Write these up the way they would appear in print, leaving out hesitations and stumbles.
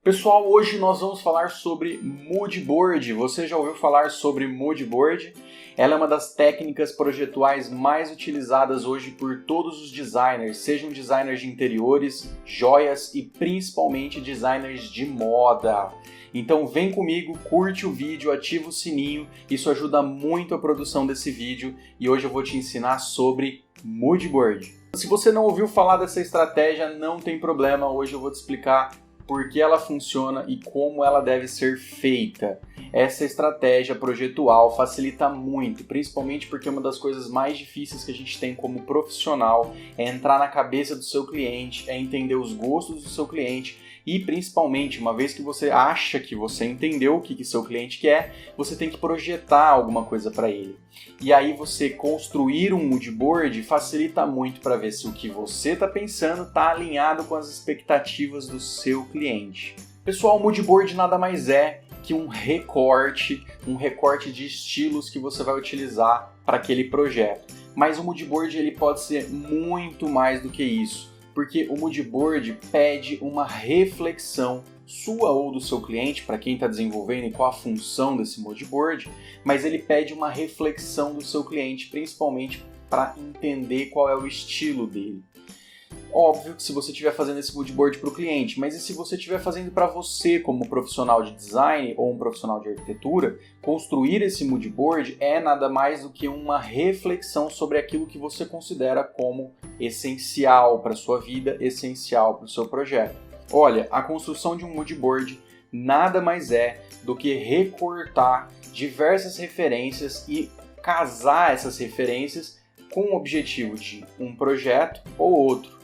Pessoal, hoje nós vamos falar sobre Mood Board. Você já ouviu falar sobre Mood Board? Ela é uma das técnicas projetuais mais utilizadas hoje por todos os designers, sejam designers de interiores, joias e principalmente designers de moda. Então vem comigo, curte o vídeo, ativa o sininho, isso ajuda muito a produção desse vídeo e hoje eu vou te ensinar sobre Mood Board. Se você não ouviu falar dessa estratégia, não tem problema, hoje eu vou te explicar por que ela funciona e como ela deve ser feita. Essa estratégia projetual facilita muito, principalmente porque uma das coisas mais difíceis que a gente tem como profissional é entrar na cabeça do seu cliente, é entender os gostos do seu cliente e principalmente, uma vez que você acha que você entendeu o que seu cliente quer, você tem que projetar alguma coisa para ele. E aí você construir um mood board facilita muito para ver se o que você está pensando está alinhado com as expectativas do seu cliente. Pessoal, o mood board nada mais é que um recorte de estilos que você vai utilizar para aquele projeto. Mas o mood board ele pode ser muito mais do que isso. Porque o mood board pede uma reflexão sua ou do seu cliente, para quem está desenvolvendo e qual a função desse mood board, mas ele pede uma reflexão do seu cliente, principalmente para entender qual é o estilo dele. Óbvio que se você estiver fazendo esse mood board para o cliente, mas e se você estiver fazendo para você como profissional de design ou um profissional de arquitetura, construir esse mood board é nada mais do que uma reflexão sobre aquilo que você considera como essencial para a sua vida, essencial para o seu projeto. Olha, a construção de um mood board nada mais é do que recortar diversas referências e casar essas referências com o objetivo de um projeto ou outro.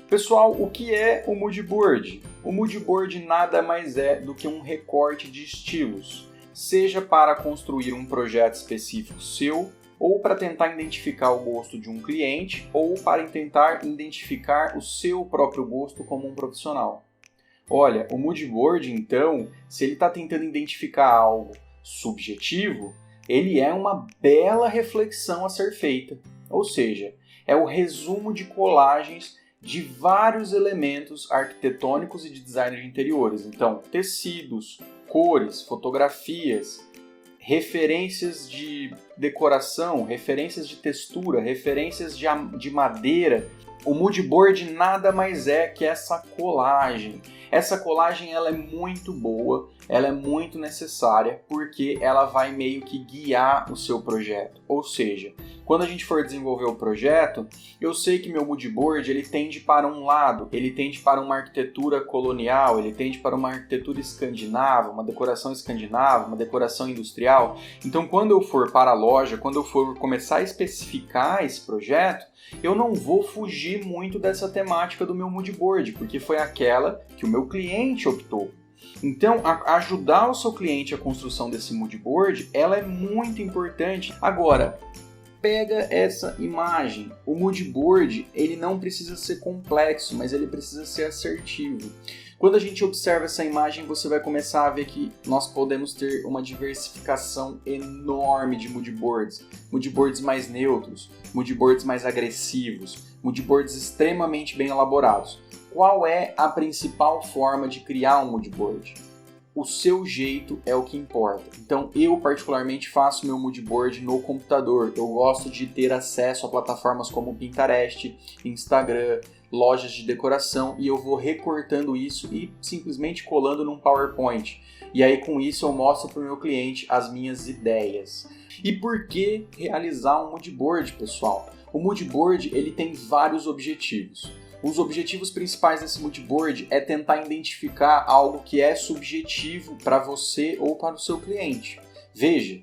Pessoal, o que é o mood board? O mood board nada mais é do que um recorte de estilos, seja para construir um projeto específico seu, ou para tentar identificar o gosto de um cliente, ou para tentar identificar o seu próprio gosto como um profissional. Olha, o mood board, então, se ele está tentando identificar algo subjetivo, ele é uma bela reflexão a ser feita. Ou seja, é o resumo de colagens de vários elementos arquitetônicos e de design de interiores. Então, tecidos, cores, fotografias, referências de decoração, referências de textura, referências de madeira. O mood board nada mais é que essa colagem. Essa colagem ela é muito boa, ela é muito necessária porque ela vai meio que guiar o seu projeto. Ou seja, quando a gente for desenvolver o projeto, eu sei que meu mood board ele tende para um lado, ele tende para uma arquitetura colonial, ele tende para uma arquitetura escandinava, uma decoração escandinava, uma decoração industrial. Então quando eu for para a loja, quando eu for começar a especificar esse projeto, eu não vou fugir muito dessa temática do meu mood board, porque foi aquela que o meu cliente optou. Então, ajudar o seu cliente a construção desse mood board, ela é muito importante. Agora, pega essa imagem. O mood board, ele não precisa ser complexo, mas ele precisa ser assertivo. Quando a gente observa essa imagem, você vai começar a ver que nós podemos ter uma diversificação enorme de mood boards mais neutros, mood boards mais agressivos, mood boards extremamente bem elaborados. Qual é a principal forma de criar um mood board? O seu jeito é o que importa. Então, eu particularmente faço meu mood board no computador. Eu gosto de ter acesso a plataformas como Pinterest, Instagram, lojas de decoração e eu vou recortando isso e simplesmente colando num PowerPoint. E aí com isso eu mostro para o meu cliente as minhas ideias. E por que realizar um mood board, pessoal? O mood board ele tem vários objetivos. Os objetivos principais desse mood board é tentar identificar algo que é subjetivo para você ou para o seu cliente. Veja,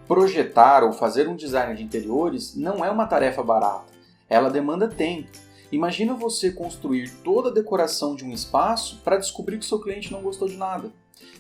projetar ou fazer um design de interiores não é uma tarefa barata, ela demanda tempo. Imagina você construir toda a decoração de um espaço para descobrir que o seu cliente não gostou de nada.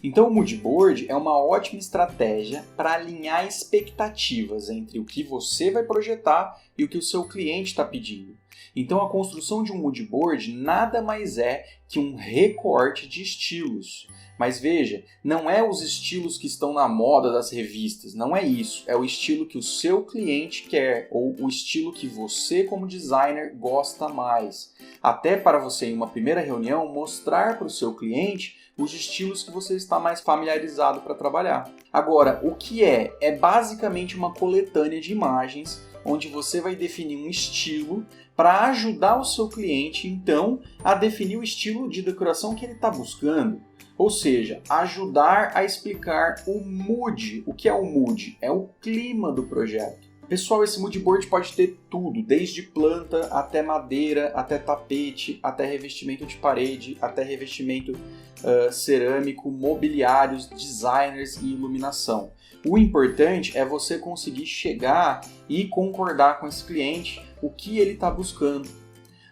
Então o mood board é uma ótima estratégia para alinhar expectativas entre o que você vai projetar e o que o seu cliente está pedindo. Então a construção de um mood board nada mais é que um recorte de estilos. Mas veja, não é os estilos que estão na moda das revistas, não é isso. É o estilo que o seu cliente quer ou o estilo que você como designer gosta mais. Até para você em uma primeira reunião mostrar para o seu cliente os estilos que você está mais familiarizado para trabalhar. Agora, o que é? É basicamente uma coletânea de imagens onde você vai definir um estilo para ajudar o seu cliente, então, a definir o estilo de decoração que ele está buscando. Ou seja, ajudar a explicar o mood. O que é o mood? É o clima do projeto. Pessoal, esse mood board pode ter tudo, desde planta até madeira, até tapete, até revestimento de parede, até revestimento cerâmico, mobiliários, designers e iluminação. O importante é você conseguir chegar e concordar com esse cliente o que ele está buscando.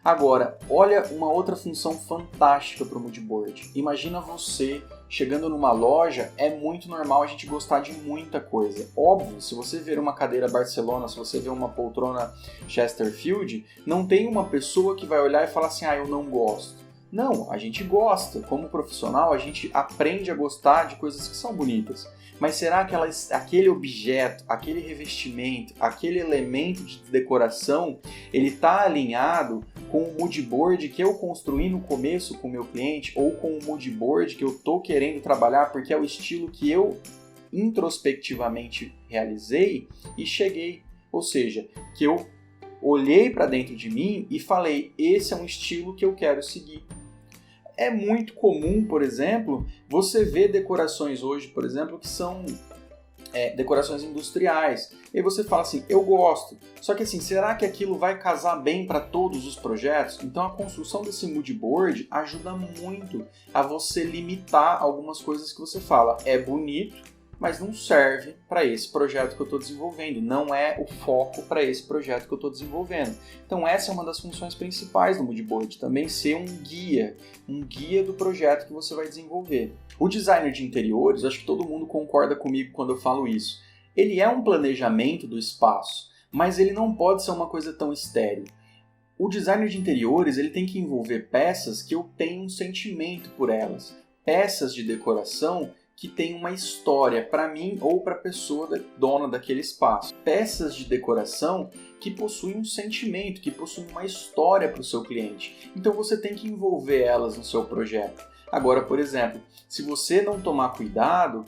Agora, olha uma outra função fantástica para o mood board. Imagina você chegando numa loja, é muito normal a gente gostar de muita coisa. Óbvio, se você ver uma cadeira Barcelona, se você ver uma poltrona Chesterfield, não tem uma pessoa que vai olhar e falar assim, eu não gosto. Não, a gente gosta. Como profissional, a gente aprende a gostar de coisas que são bonitas. Mas será que aquele objeto, aquele revestimento, aquele elemento de decoração, ele está alinhado com o mood board que eu construí no começo com o meu cliente ou com o mood board que eu estou querendo trabalhar porque é o estilo que eu introspectivamente realizei e cheguei? Ou seja, que eu olhei para dentro de mim e falei, esse é um estilo que eu quero seguir. É muito comum, por exemplo, você ver decorações hoje, por exemplo, que são decorações industriais. E aí você fala assim, eu gosto. Só que assim, será que aquilo vai casar bem para todos os projetos? Então a construção desse mood board ajuda muito a você limitar algumas coisas que você fala. É bonito, mas não serve para esse projeto que eu estou desenvolvendo, não é o foco para esse projeto que eu estou desenvolvendo. Então essa é uma das funções principais do mood board, também ser um guia do projeto que você vai desenvolver. O designer de interiores, acho que todo mundo concorda comigo quando eu falo isso, ele é um planejamento do espaço, mas ele não pode ser uma coisa tão estéril. O designer de interiores ele tem que envolver peças que eu tenho um sentimento por elas, peças de decoração que tem uma história para mim ou para a pessoa dona daquele espaço. Peças de decoração que possuem um sentimento, que possuem uma história para o seu cliente. Então você tem que envolver elas no seu projeto. Agora, por exemplo, se você não tomar cuidado,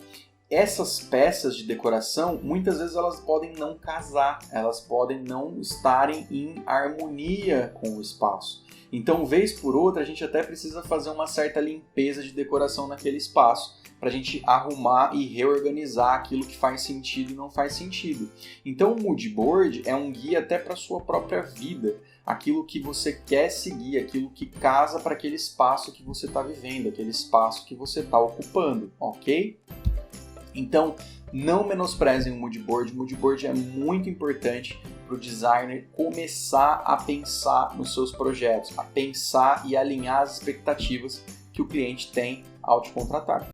essas peças de decoração, muitas vezes elas podem não casar, elas podem não estarem em harmonia com o espaço. Então, vez por outra, a gente até precisa fazer uma certa limpeza de decoração naquele espaço, para a gente arrumar e reorganizar aquilo que faz sentido e não faz sentido. Então o mood board é um guia até para a sua própria vida, aquilo que você quer seguir, aquilo que casa para aquele espaço que você está vivendo, aquele espaço que você está ocupando, ok? Então não menosprezem o mood board é muito importante para o designer começar a pensar nos seus projetos, a pensar e alinhar as expectativas que o cliente tem ao te contratar.